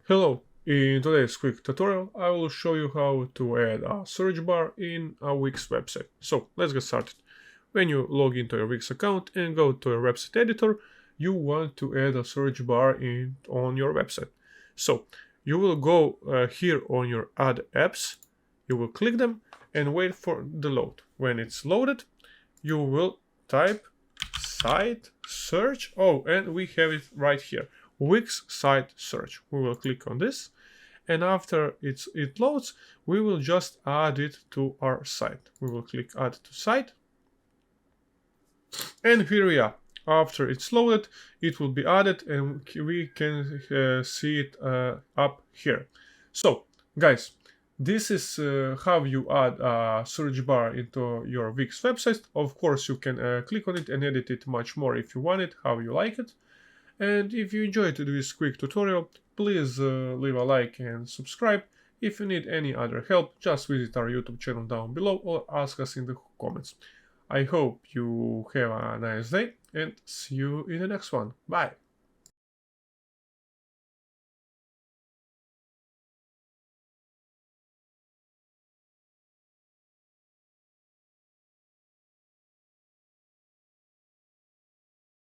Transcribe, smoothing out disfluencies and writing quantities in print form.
Hello, in today's quick tutorial I will show you how to add a search bar in a Wix website. So let's get started. When you log into your Wix account and go to your website editor, you want to add a search bar on your website. So you will go here on your add apps, you will click them and wait for the load. When it's loaded, you will type site search. Oh, and we have it right here. Wix site search. We will click on this, and after it loads, we will just add it to our site. We will click add to site, and here we are. After it's loaded, it will be added, and we can see it up here. So, guys, this is how you add a search bar into your Wix website. Of course, you can click on it and edit it much more if you want it, how you like it. And if you enjoyed this quick tutorial, please leave a like and subscribe. If you need any other help, just visit our YouTube channel down below or ask us in the comments. I hope you have a nice day and see you in the next one. Bye!